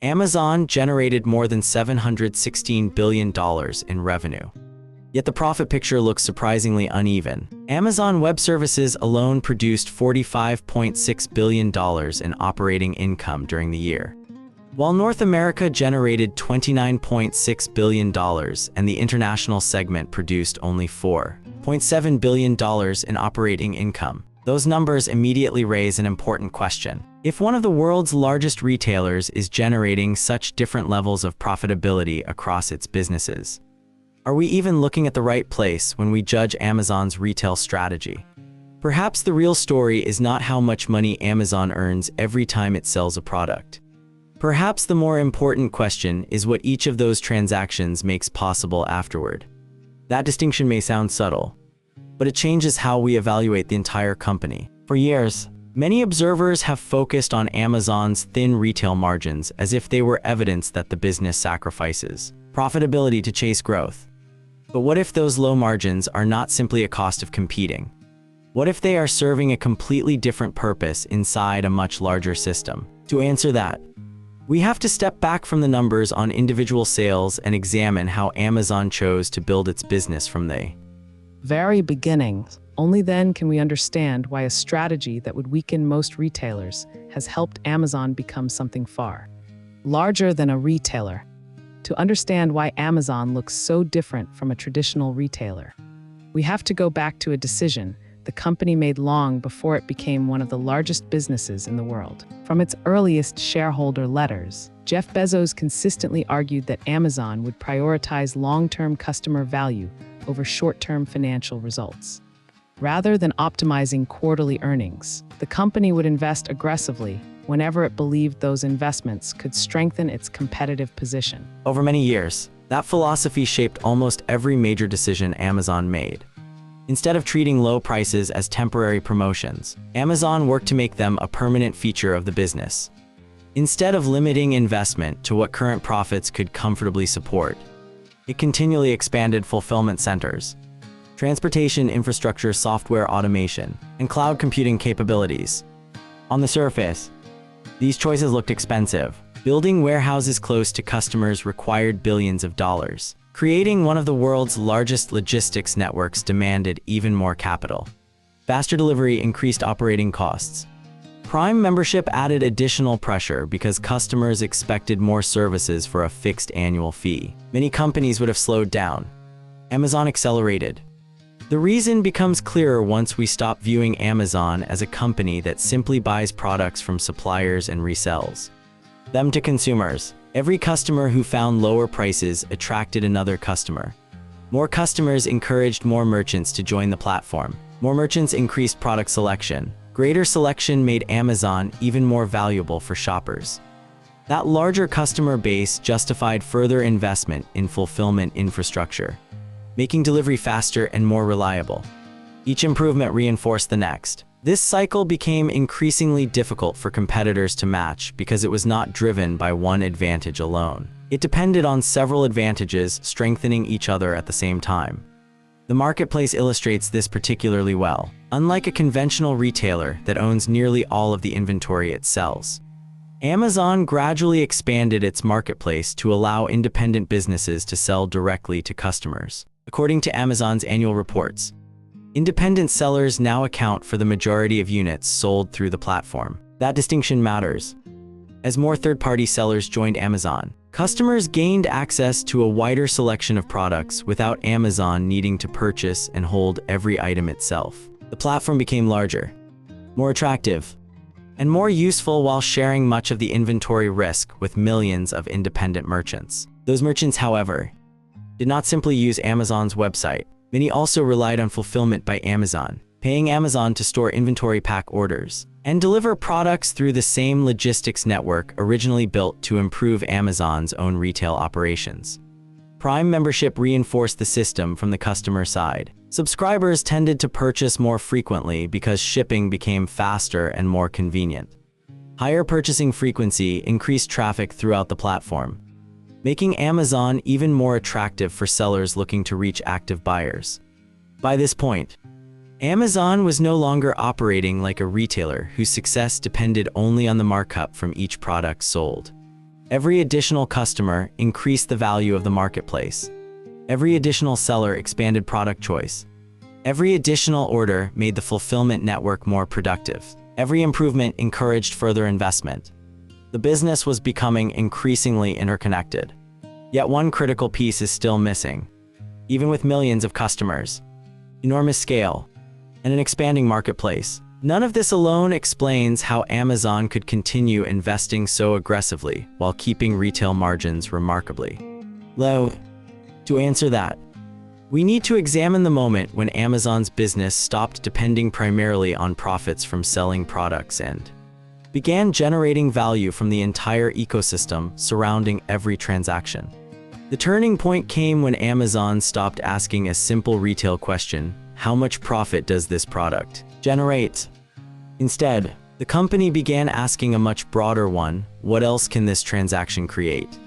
Amazon generated more than $716 billion in revenue. Yet the profit picture looks surprisingly uneven. Amazon Web Services alone produced $45.6 billion in operating income during the year, while North America generated $29.6 billion and the international segment produced only $4.7 billion in operating income. Those numbers immediately raise an important question. If one of the world's largest retailers is generating such different levels of profitability across its businesses, are we even looking at the right place when we judge Amazon's retail strategy? Perhaps the real story is not how much money Amazon earns every time it sells a product. Perhaps the more important question is what each of those transactions makes possible afterward. That distinction may sound subtle, but it changes how we evaluate the entire company. For years, many observers have focused on Amazon's thin retail margins as if they were evidence that the business sacrifices profitability to chase growth. But what if those low margins are not simply a cost of competing? What if they are serving a completely different purpose inside a much larger system? To answer that, we have to step back from the numbers on individual sales and examine how Amazon chose to build its business from the very beginning. Only then can we understand why a strategy that would weaken most retailers has helped Amazon become something far larger than a retailer. To understand why Amazon looks so different from a traditional retailer, we have to go back to a decision the company made long before it became one of the largest businesses in the world. From its earliest shareholder letters, Jeff Bezos consistently argued that Amazon would prioritize long-term customer value over short-term financial results. Rather than optimizing quarterly earnings, the company would invest aggressively whenever it believed those investments could strengthen its competitive position. Over many years, that philosophy shaped almost every major decision Amazon made. Instead of treating low prices as temporary promotions, Amazon worked to make them a permanent feature of the business. Instead of limiting investment to what current profits could comfortably support, it continually expanded fulfillment centers, transportation infrastructure, software automation, and cloud computing capabilities. On the surface, these choices looked expensive. Building warehouses close to customers required billions of dollars. Creating one of the world's largest logistics networks demanded even more capital. Faster delivery increased operating costs. Prime membership added additional pressure because customers expected more services for a fixed annual fee. Many companies would have slowed down. Amazon accelerated. The reason becomes clearer once we stop viewing Amazon as a company that simply buys products from suppliers and resells them to consumers. Every customer who found lower prices attracted another customer. More customers encouraged more merchants to join the platform. More merchants increased product selection. Greater selection made Amazon even more valuable for shoppers. That larger customer base justified further investment in fulfillment infrastructure, making delivery faster and more reliable. Each improvement reinforced the next. This cycle became increasingly difficult for competitors to match because it was not driven by one advantage alone. It depended on several advantages strengthening each other at the same time. The marketplace illustrates this particularly well. Unlike a conventional retailer that owns nearly all of the inventory it sells, Amazon gradually expanded its marketplace to allow independent businesses to sell directly to customers. According to Amazon's annual reports, independent sellers now account for the majority of units sold through the platform. That distinction matters. As more third-party sellers joined Amazon, customers gained access to a wider selection of products without Amazon needing to purchase and hold every item itself. The platform became larger, more attractive, and more useful while sharing much of the inventory risk with millions of independent merchants. Those merchants, however, did not simply use Amazon's website. Many also relied on fulfillment by Amazon, paying Amazon to store inventory pack orders and deliver products through the same logistics network originally built to improve Amazon's own retail operations. Prime membership reinforced the system from the customer side. Subscribers tended to purchase more frequently because shipping became faster and more convenient. Higher purchasing frequency increased traffic throughout the platform, making Amazon even more attractive for sellers looking to reach active buyers. By this point, Amazon was no longer operating like a retailer whose success depended only on the markup from each product sold. Every additional customer increased the value of the marketplace. Every additional seller expanded product choice. Every additional order made the fulfillment network more productive. Every improvement encouraged further investment. The business was becoming increasingly interconnected. Yet one critical piece is still missing. Even with millions of customers, enormous scale, and an expanding marketplace, none of this alone explains how Amazon could continue investing so aggressively while keeping retail margins remarkably low. To answer that, we need to examine the moment when Amazon's business stopped depending primarily on profits from selling products and began generating value from the entire ecosystem surrounding every transaction. The turning point came when Amazon stopped asking a simple retail question: how much profit does this product generate? Instead, the company began asking a much broader one: what else can this transaction create?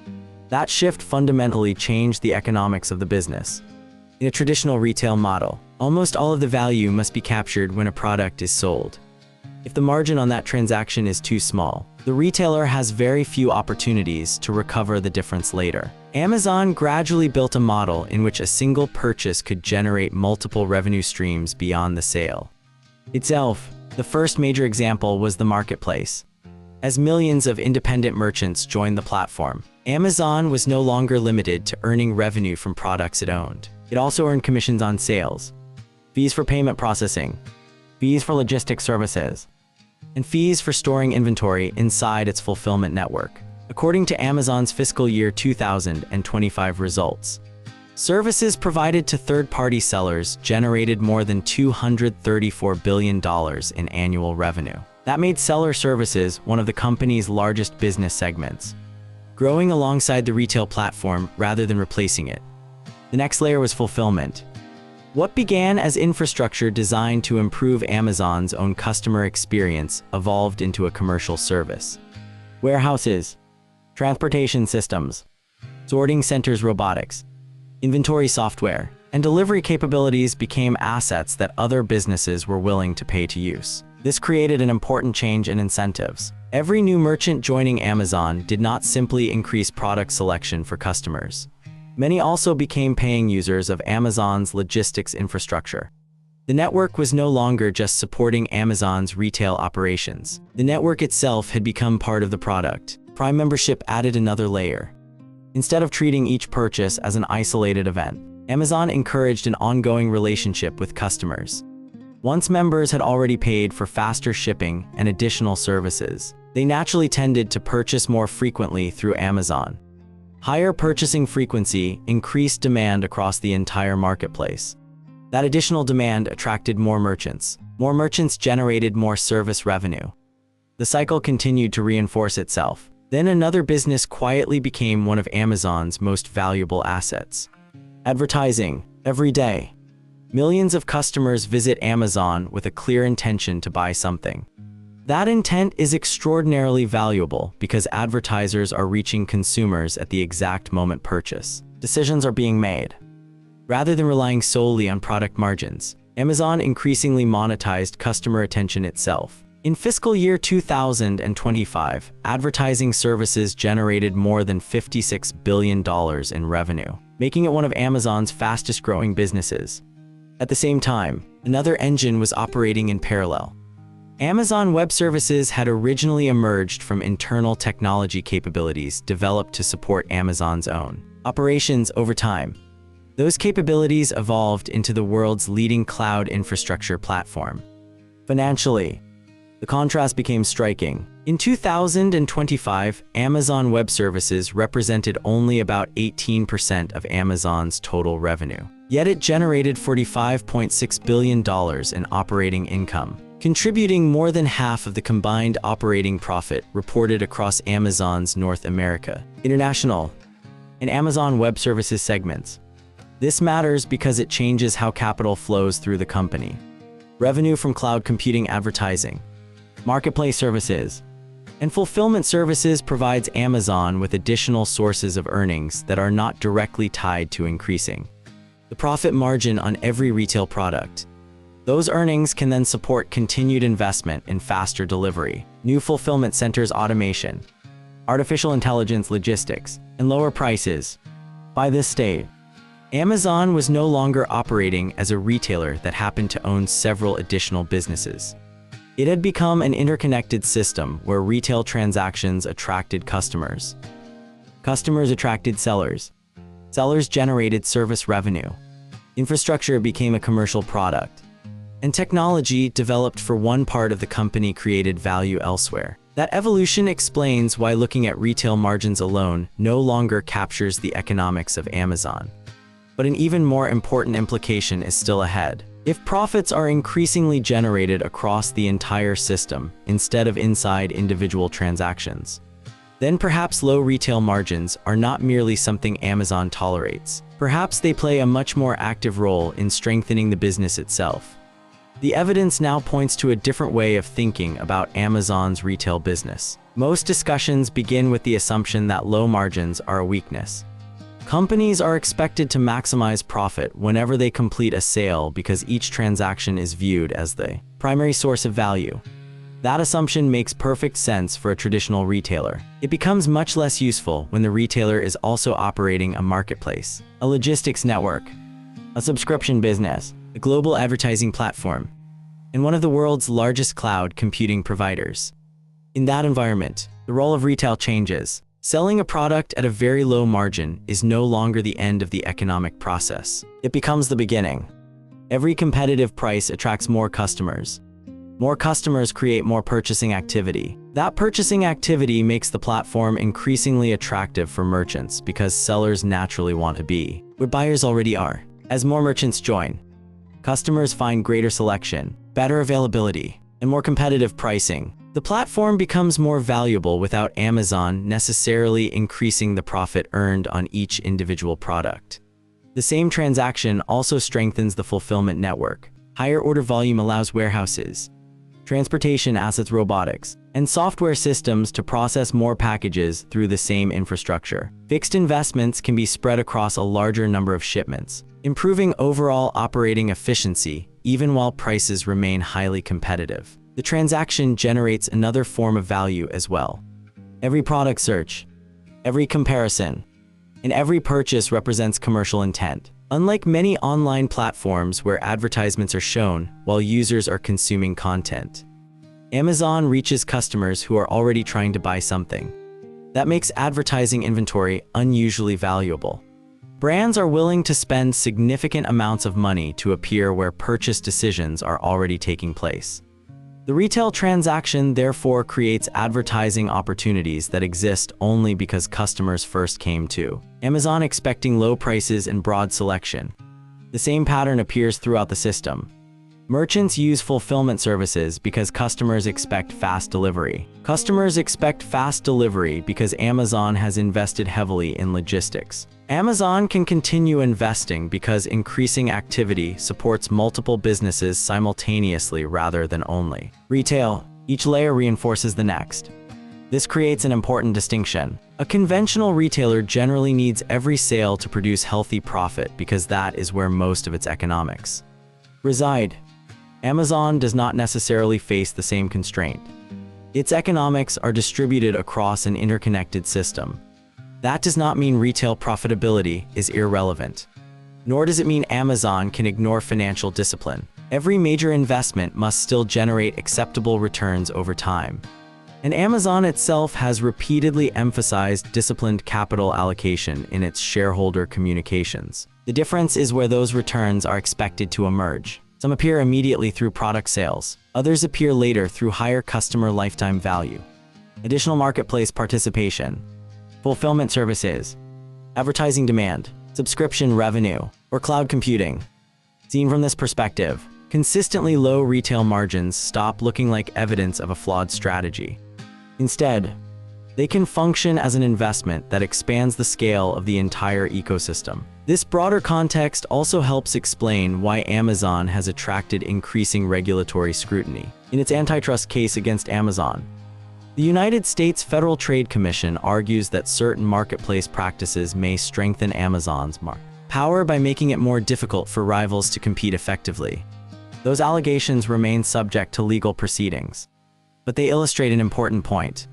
That shift fundamentally changed the economics of the business. In a traditional retail model, almost all of the value must be captured when a product is sold. If the margin on that transaction is too small, the retailer has very few opportunities to recover the difference later. Amazon gradually built a model in which a single purchase could generate multiple revenue streams beyond the sale itself. The first major example was the marketplace. As millions of independent merchants joined the platform, Amazon was no longer limited to earning revenue from products it owned. It also earned commissions on sales, fees for payment processing, fees for logistics services, and fees for storing inventory inside its fulfillment network. According to Amazon's fiscal year 2025 results, services provided to third-party sellers generated more than $234 billion in annual revenue. That made seller services one of the company's largest business segments, growing alongside the retail platform rather than replacing it. The next layer was fulfillment. What began as infrastructure designed to improve Amazon's own customer experience evolved into a commercial service. Warehouses, transportation systems, sorting centers, robotics, inventory software, and delivery capabilities became assets that other businesses were willing to pay to use. This created an important change in incentives. Every new merchant joining Amazon did not simply increase product selection for customers. Many also became paying users of Amazon's logistics infrastructure. The network was no longer just supporting Amazon's retail operations. The network itself had become part of the product. Prime membership added another layer. Instead of treating each purchase as an isolated event, Amazon encouraged an ongoing relationship with customers. Once members had already paid for faster shipping and additional services, they naturally tended to purchase more frequently through Amazon. Higher purchasing frequency increased demand across the entire marketplace. That additional demand attracted more merchants. More merchants generated more service revenue. The cycle continued to reinforce itself. Then another business quietly became one of Amazon's most valuable assets: advertising. Every day, millions of customers visit Amazon with a clear intention to buy something. That intent is extraordinarily valuable because advertisers are reaching consumers at the exact moment purchase decisions are being made. Rather than relying solely on product margins, Amazon increasingly monetized customer attention itself. In fiscal year 2025, advertising services generated more than $56 billion in revenue, making it one of Amazon's fastest-growing businesses. At the same time, another engine was operating in parallel. Amazon Web Services had originally emerged from internal technology capabilities developed to support Amazon's own operations over time. Those capabilities evolved into the world's leading cloud infrastructure platform. Financially, the contrast became striking. In 2025, Amazon Web Services represented only about 18% of Amazon's total revenue. Yet it generated $45.6 billion in operating income, contributing more than half of the combined operating profit reported across Amazon's North America, International, and Amazon Web Services segments. This matters because it changes how capital flows through the company. Revenue from cloud computing, advertising, marketplace services, and fulfillment services provides Amazon with additional sources of earnings that are not directly tied to increasing the profit margin on every retail product. Those earnings can then support continued investment in faster delivery, new fulfillment centers, automation, artificial intelligence, logistics, and lower prices. By this stage, Amazon was no longer operating as a retailer that happened to own several additional businesses. It had become an interconnected system where retail transactions attracted customers. Customers attracted sellers. Sellers generated service revenue. Infrastructure became a commercial product. And technology developed for one part of the company created value elsewhere. That evolution explains why looking at retail margins alone no longer captures the economics of Amazon. But an even more important implication is still ahead. If profits are increasingly generated across the entire system instead of inside individual transactions, then perhaps low retail margins are not merely something Amazon tolerates. Perhaps they play a much more active role in strengthening the business itself. The evidence now points to a different way of thinking about Amazon's retail business. Most discussions begin with the assumption that low margins are a weakness. Companies are expected to maximize profit whenever they complete a sale because each transaction is viewed as the primary source of value. That assumption makes perfect sense for a traditional retailer. It becomes much less useful when the retailer is also operating a marketplace, a logistics network, a subscription business, a global advertising platform, and one of the world's largest cloud computing providers. In that environment, the role of retail changes. Selling a product at a very low margin is no longer the end of the economic process. It becomes the beginning. Every competitive price attracts more customers. More customers create more purchasing activity. That purchasing activity makes the platform increasingly attractive for merchants because sellers naturally want to be where buyers already are. As more merchants join, customers find greater selection, better availability, and more competitive pricing. The platform becomes more valuable without Amazon necessarily increasing the profit earned on each individual product. The same transaction also strengthens the fulfillment network. Higher order volume allows warehouses, transportation assets, robotics, and software systems to process more packages through the same infrastructure. Fixed investments can be spread across a larger number of shipments, improving overall operating efficiency even while prices remain highly competitive. The transaction generates another form of value as well. Every product search, every comparison, and every purchase represents commercial intent. Unlike many online platforms where advertisements are shown while users are consuming content, Amazon reaches customers who are already trying to buy something. That makes advertising inventory unusually valuable. Brands are willing to spend significant amounts of money to appear where purchase decisions are already taking place. The retail transaction therefore creates advertising opportunities that exist only because customers first came to Amazon expecting low prices and broad selection. The same pattern appears throughout the system. Merchants use fulfillment services because customers expect fast delivery. Customers expect fast delivery because Amazon has invested heavily in logistics. Amazon can continue investing because increasing activity supports multiple businesses simultaneously rather than only retail. Each layer reinforces the next. This creates an important distinction. A conventional retailer generally needs every sale to produce healthy profit because that is where most of its economics reside. Amazon does not necessarily face the same constraint. Its economics are distributed across an interconnected system. That does not mean retail profitability is irrelevant. Nor does it mean Amazon can ignore financial discipline. Every major investment must still generate acceptable returns over time. And Amazon itself has repeatedly emphasized disciplined capital allocation in its shareholder communications. The difference is where those returns are expected to emerge. Some appear immediately through product sales. Others appear later through higher customer lifetime value, additional marketplace participation, fulfillment services, advertising demand, subscription revenue, or cloud computing. Seen from this perspective, consistently low retail margins stop looking like evidence of a flawed strategy. Instead, they can function as an investment that expands the scale of the entire ecosystem. This broader context also helps explain why Amazon has attracted increasing regulatory scrutiny. In its antitrust case against Amazon, the United States Federal Trade Commission argues that certain marketplace practices may strengthen Amazon's power by making it more difficult for rivals to compete effectively. Those allegations remain subject to legal proceedings, but they illustrate an important point.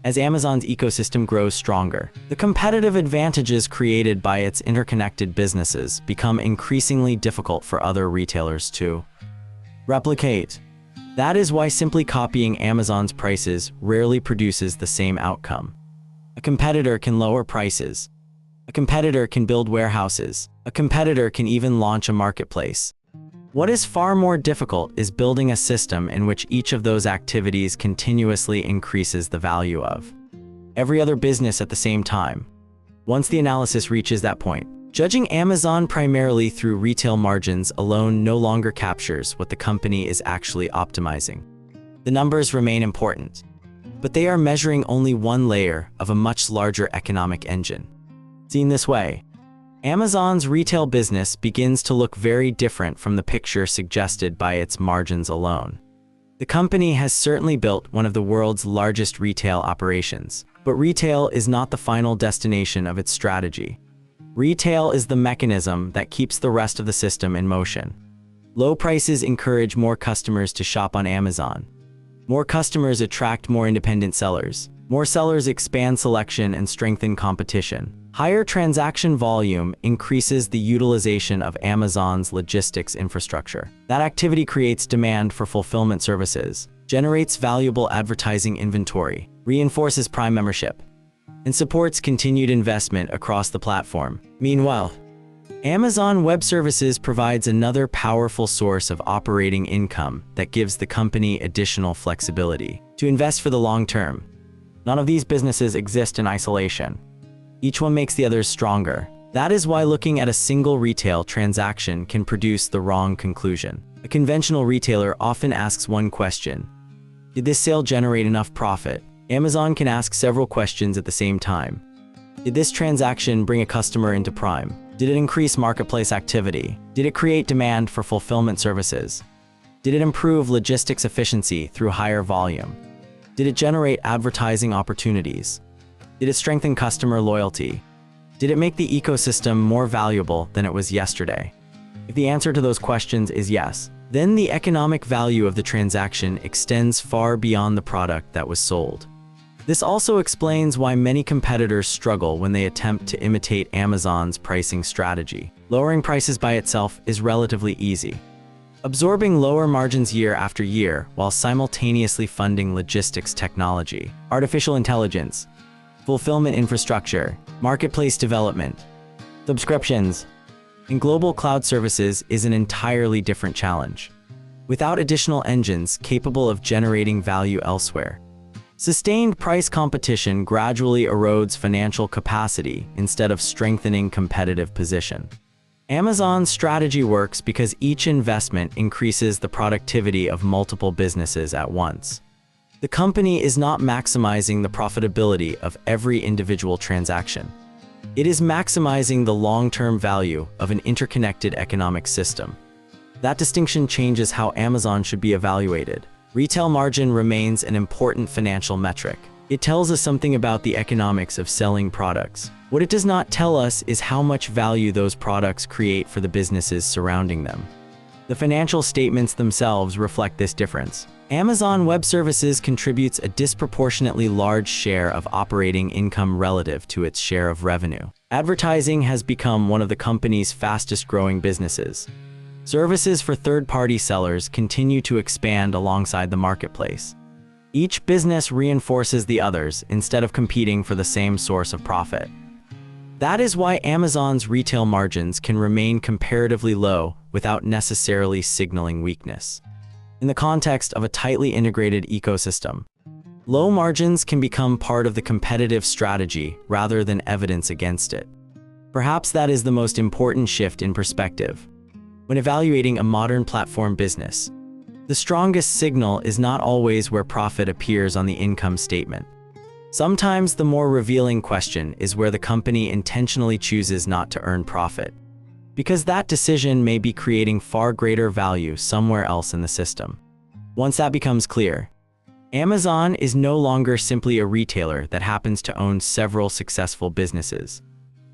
As Amazon's ecosystem grows stronger, the competitive advantages created by its interconnected businesses become increasingly difficult for other retailers to replicate. That is why simply copying Amazon's prices rarely produces the same outcome. A competitor can lower prices. A competitor can build warehouses. A competitor can even launch a marketplace. What is far more difficult is building a system in which each of those activities continuously increases the value of every other business at the same time. Once the analysis reaches that point, judging Amazon primarily through retail margins alone no longer captures what the company is actually optimizing. The numbers remain important, but they are measuring only one layer of a much larger economic engine. Seen this way, Amazon's retail business begins to look very different from the picture suggested by its margins alone. The company has certainly built one of the world's largest retail operations, but retail is not the final destination of its strategy. Retail is the mechanism that keeps the rest of the system in motion. Low prices encourage more customers to shop on Amazon. More customers attract more independent sellers. More sellers expand selection and strengthen competition. Higher transaction volume increases the utilization of Amazon's logistics infrastructure. That activity creates demand for fulfillment services, generates valuable advertising inventory, reinforces Prime membership, and supports continued investment across the platform. Meanwhile, Amazon Web Services provides another powerful source of operating income that gives the company additional flexibility to invest for the long term. None of these businesses exist in isolation. Each one makes the others stronger. That is why looking at a single retail transaction can produce the wrong conclusion. A conventional retailer often asks one question: did this sale generate enough profit? Amazon can ask several questions at the same time. Did this transaction bring a customer into Prime? Did it increase marketplace activity? Did it create demand for fulfillment services? Did it improve logistics efficiency through higher volume? Did it generate advertising opportunities? Did it strengthen customer loyalty? Did it make the ecosystem more valuable than it was yesterday? If the answer to those questions is yes, then the economic value of the transaction extends far beyond the product that was sold. This also explains why many competitors struggle when they attempt to imitate Amazon's pricing strategy. Lowering prices by itself is relatively easy. Absorbing lower margins year after year while simultaneously funding logistics technology, artificial intelligence, fulfillment infrastructure, marketplace development, subscriptions, and global cloud services is an entirely different challenge. Without additional engines capable of generating value elsewhere, sustained price competition gradually erodes financial capacity instead of strengthening competitive position. Amazon's strategy works because each investment increases the productivity of multiple businesses at once. The company is not maximizing the profitability of every individual transaction. It is maximizing the long-term value of an interconnected economic system. That distinction changes how Amazon should be evaluated. Retail margin remains an important financial metric. It tells us something about the economics of selling products. What it does not tell us is how much value those products create for the businesses surrounding them. The financial statements themselves reflect this difference. Amazon Web Services contributes a disproportionately large share of operating income relative to its share of revenue. Advertising has become one of the company's fastest-growing businesses. Services for third-party sellers continue to expand alongside the marketplace. Each business reinforces the others instead of competing for the same source of profit. That is why Amazon's retail margins can remain comparatively low without necessarily signaling weakness. In the context of a tightly integrated ecosystem, low margins can become part of the competitive strategy rather than evidence against it. Perhaps that is the most important shift in perspective. When evaluating a modern platform business, the strongest signal is not always where profit appears on the income statement. Sometimes the more revealing question is where the company intentionally chooses not to earn profit, because that decision may be creating far greater value somewhere else in the system. Once that becomes clear, Amazon is no longer simply a retailer that happens to own several successful businesses.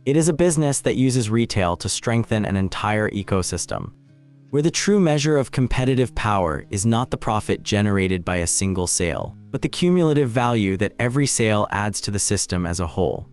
It is a business that uses retail to strengthen an entire ecosystem, where the true measure of competitive power is not the profit generated by a single sale, but but the cumulative value that every sale adds to the system as a whole.